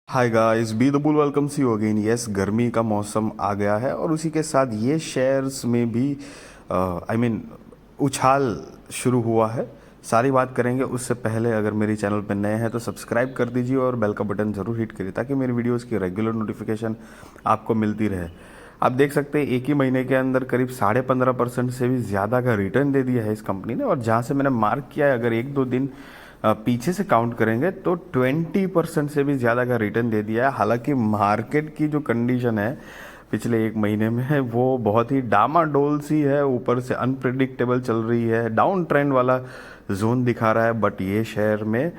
Hi guys, be the bull welcomes you again. Yes, गर्मी का मौसम आ गया है और उसी के साथ ये शेयर्स में भी उछाल शुरू हुआ है। सारी बात करेंगे। उससे पहले अगर मेरी चैनल पर नए हैं तो सब्सक्राइब कर दीजिए और बेल का बटन ज़रूर हिट करिए ताकि मेरी वीडियोस की रेगुलर नोटिफिकेशन आपको मिलती रहे। आप देख सकते हैं एक ही महीने के अंदर करीब 15.5% से भी ज़्यादा का रिटर्न दे दिया है इस कंपनी ने। और जहाँ से मैंने मार्क किया है, अगर एक दो दिन पीछे से काउंट करेंगे तो 20% से भी ज़्यादा का रिटर्न दे दिया है। हालांकि मार्केट की जो कंडीशन है पिछले एक महीने में वो बहुत ही डामाडोल सी है, ऊपर से अनप्रिडिक्टेबल चल रही है, डाउन ट्रेंड वाला जोन दिखा रहा है। बट ये शेयर में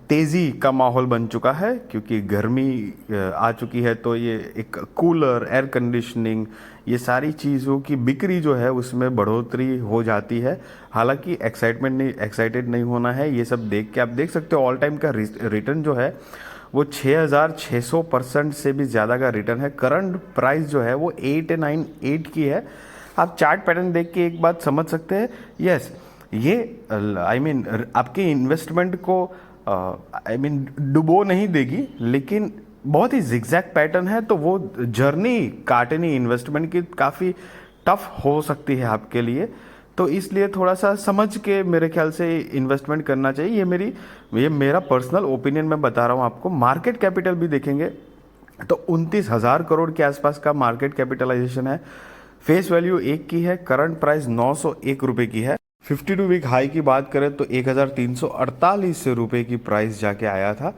तेज़ी का माहौल बन चुका है क्योंकि गर्मी आ चुकी है। तो ये एक कूलर, एयर कंडीशनिंग, ये सारी चीज़ों की बिक्री जो है उसमें बढ़ोतरी हो जाती है। हालांकि एक्साइटेड नहीं होना है। ये सब देख के आप देख सकते हो ऑल टाइम का रिटर्न जो है वो 6600% से भी ज़्यादा का रिटर्न है। करंट प्राइस जो है वो 898 की है। आप चार्ट पैटर्न देख के एक बात समझ सकते हैं। यस, ये आपके इन्वेस्टमेंट को डुबो नहीं देगी, लेकिन बहुत ही जिगजैग पैटर्न है। तो वो जर्नी काटनी इन्वेस्टमेंट की काफ़ी टफ हो सकती है आपके लिए। तो इसलिए थोड़ा सा समझ के मेरे ख्याल से इन्वेस्टमेंट करना चाहिए। ये मेरा पर्सनल ओपिनियन मैं बता रहा हूँ आपको। मार्केट कैपिटल भी देखेंगे तो 29,000 करोड़ के आसपास का मार्केट कैपिटलाइजेशन है। फेस वैल्यू 1 की है। करंट प्राइस 901 रुपये की है। 52 वीक हाई की बात करें तो 1,348 रुपये की प्राइस जाके आया था।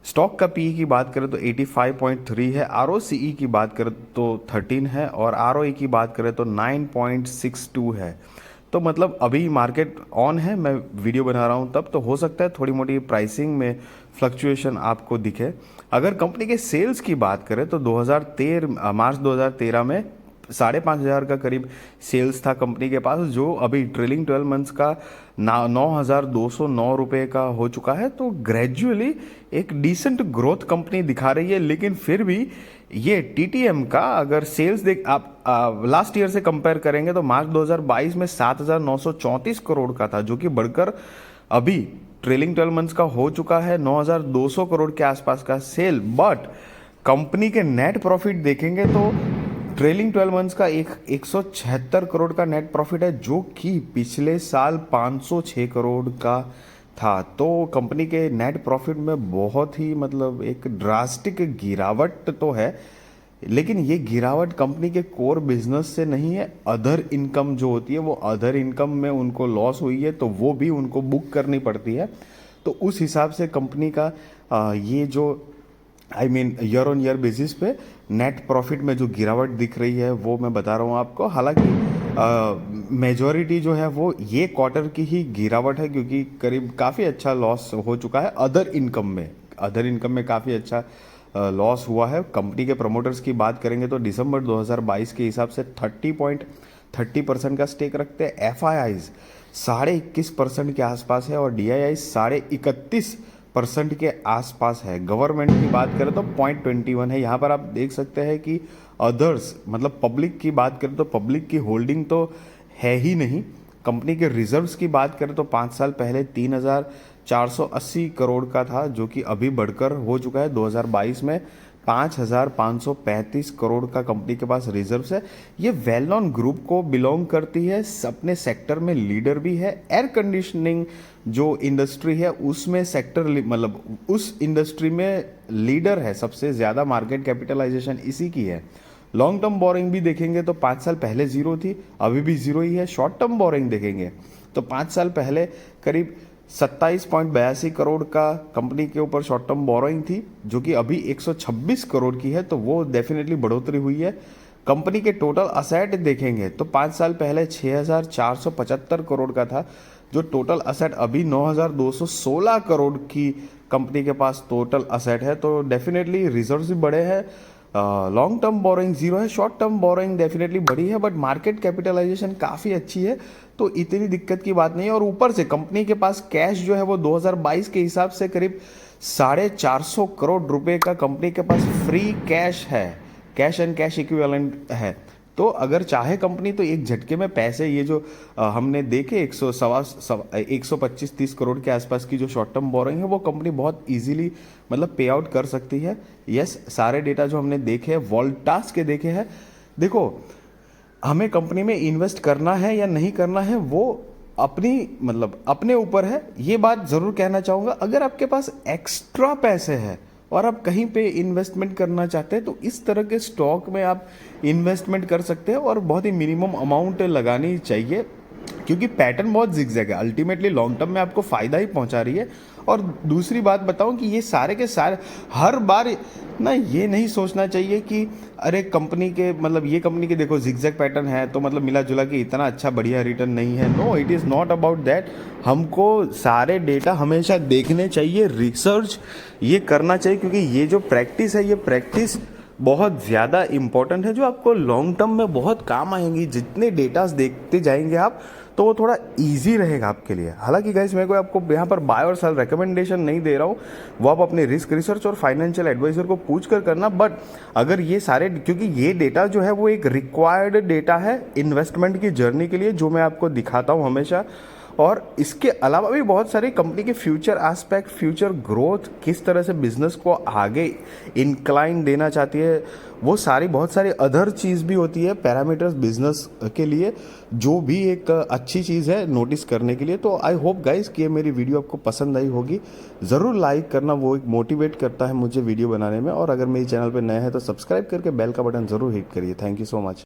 स्टॉक का पीई की बात करें तो 85.3 है। आरओसीई की बात करें तो 13 है और आरओई की बात करें तो 9.62 है। तो मतलब अभी मार्केट ऑन है, मैं वीडियो बना रहा हूँ तब, तो हो सकता है थोड़ी मोटी प्राइसिंग में फ्लक्चुएशन आपको दिखे। अगर कंपनी के सेल्स की बात करें तो 2013 मार्च 2013 में 5,500 का करीब सेल्स था कंपनी के पास, जो अभी ट्रेलिंग 12 मंथ्स का 9,209 रुपये का हो चुका है। तो ग्रेजुअली एक डिसेंट ग्रोथ कंपनी दिखा रही है। लेकिन फिर भी ये टीटीएम का अगर सेल्स देख आप लास्ट ईयर से कंपेयर करेंगे तो मार्च 2022 में 7,934 करोड़ का था, जो कि बढ़कर अभी ट्रेलिंग 12 मंथ्स का हो चुका है 9,200 करोड़ के आसपास का सेल। बट कंपनी के नेट प्रॉफिट देखेंगे तो ट्रेलिंग 12 मंथ्स का 176 करोड़ का नेट प्रॉफिट है, जो कि पिछले साल 506 करोड़ का था। तो कंपनी के नेट प्रॉफिट में बहुत ही मतलब एक ड्रास्टिक गिरावट तो है। लेकिन ये गिरावट कंपनी के कोर बिजनेस से नहीं है। अदर इनकम जो होती है वो अदर इनकम में उनको लॉस हुई है तो वो भी उनको बुक करनी पड़ती है। तो उस हिसाब से कंपनी का ये जो ईयर ऑन ईयर बेसिस पे नेट प्रॉफिट में जो गिरावट दिख रही है वो मैं बता रहा हूँ आपको। हालांकि मेजॉरिटी जो है वो ये क्वार्टर की ही गिरावट है, क्योंकि करीब काफ़ी अच्छा लॉस हो चुका है अदर इनकम में काफ़ी अच्छा लॉस हुआ है। कंपनी के प्रमोटर्स की बात करेंगे तो दिसंबर 2022 के हिसाब से 30% का स्टेक रखते हैं। एफ आई आईज 21.5% के आसपास है और डी आई आई 31.5% के आसपास है। गवर्नमेंट की बात करें तो 0.21 है। यहाँ पर आप देख सकते हैं कि अदर्स मतलब पब्लिक की बात करें तो पब्लिक की होल्डिंग तो है ही नहीं। कंपनी के रिजर्व्स की बात करें तो 5 साल पहले 3,480 करोड़ का था, जो कि अभी बढ़कर हो चुका है 2022 में 5,535 करोड़ का कंपनी के पास रिजर्व्स है। ये वेल नॉन ग्रुप को बिलोंग करती है, अपने सेक्टर में लीडर भी है। एयर कंडीशनिंग जो इंडस्ट्री है उसमें सेक्टर मतलब उस इंडस्ट्री में लीडर है। सबसे ज़्यादा मार्केट कैपिटलाइजेशन इसी की है। लॉन्ग टर्म बोरिंग भी देखेंगे तो 5 साल पहले जीरो थी, अभी भी जीरो ही है। शॉर्ट टर्म बोरिंग देखेंगे तो 5 साल पहले करीब 27.82 करोड़ का कंपनी के ऊपर शॉर्ट टर्म बोरोइंग थी, जो कि अभी 126 करोड़ की है। तो वो डेफिनेटली बढ़ोतरी हुई है। कंपनी के टोटल असेट देखेंगे तो 5 साल पहले 6,475 करोड़ का था, जो टोटल असेट अभी 9,216 करोड़ की कंपनी के पास टोटल असेट है। तो डेफिनेटली रिजर्व्स भी बढ़े हैं। लॉन्ग टर्म बोरोइंग जीरो है, शॉर्ट टर्म बोरोइंग डेफिनेटली बढ़ी है, बट मार्केट कैपिटलाइजेशन काफ़ी अच्छी है तो इतनी दिक्कत की बात नहीं है। और ऊपर से कंपनी के पास कैश जो है वो 2022 के हिसाब से करीब 450 करोड़ रुपए का कंपनी के पास फ्री कैश है, कैश एंड कैश इक्विवेलेंट है। तो अगर चाहे कंपनी तो एक झटके में पैसे ये जो हमने देखे 125-30 करोड़ के आसपास की जो शॉर्ट टर्म बोरोइंग है वो कंपनी बहुत इजीली मतलब पे आउट कर सकती है। यस, सारे डेटा जो हमने देखे हैं वोल्टास के देखे हैं। देखो, हमें कंपनी में इन्वेस्ट करना है या नहीं करना है वो अपनी मतलब अपने ऊपर है। ये बात ज़रूर कहना चाहूँगा, अगर आपके पास एक्स्ट्रा पैसे हैं और आप कहीं पे इन्वेस्टमेंट करना चाहते हैं तो इस तरह के स्टॉक में आप इन्वेस्टमेंट कर सकते हैं और बहुत ही मिनिमम अमाउंट लगानी चाहिए, क्योंकि पैटर्न बहुत जिगजैग है, अल्टीमेटली लॉन्ग टर्म में आपको फ़ायदा ही पहुंचा रही है। और दूसरी बात बताऊं कि ये सारे के सारे हर बार ना ये नहीं सोचना चाहिए कि अरे कंपनी के मतलब ये कंपनी के देखो जिगजैग पैटर्न है तो मतलब मिला जुला के इतना अच्छा बढ़िया रिटर्न नहीं है। No, it is not about that. हमको सारे डेटा हमेशा देखने चाहिए, रिसर्च ये करना चाहिए, क्योंकि ये जो प्रैक्टिस है ये प्रैक्टिस बहुत ज़्यादा इम्पॉर्टेंट है जो आपको लॉन्ग टर्म में बहुत काम आएंगी। जितने डेटास देखते जाएंगे आप तो वो थोड़ा इजी रहेगा आपके लिए। हालांकि गाइस मैं कोई आपको यहाँ पर बाय और सेल रिकमेंडेशन नहीं दे रहा हूँ, वो आप अपने रिस्क रिसर्च और फाइनेंशियल एडवाइजर को पूछ कर करना। बट अगर ये सारे, क्योंकि ये डेटा जो है वो एक रिक्वायर्ड डेटा है इन्वेस्टमेंट की जर्नी के लिए जो मैं आपको दिखाता हूँ हमेशा, और इसके अलावा भी बहुत सारी कंपनी के फ्यूचर एस्पेक्ट, फ्यूचर ग्रोथ, किस तरह से बिजनेस को आगे इंक्लाइन देना चाहती है, वो सारी बहुत सारी अदर चीज़ भी होती है पैरामीटर्स बिजनेस के लिए, जो भी एक अच्छी चीज़ है नोटिस करने के लिए। तो आई होप गाइस कि ये मेरी वीडियो आपको पसंद आई होगी। ज़रूर लाइक करना, वो एक मोटिवेट करता है मुझे वीडियो बनाने में। और अगर मेरे चैनल पर नए हैं तो सब्सक्राइब करके बेल का बटन ज़रूर हिट करिए। Thank you so much.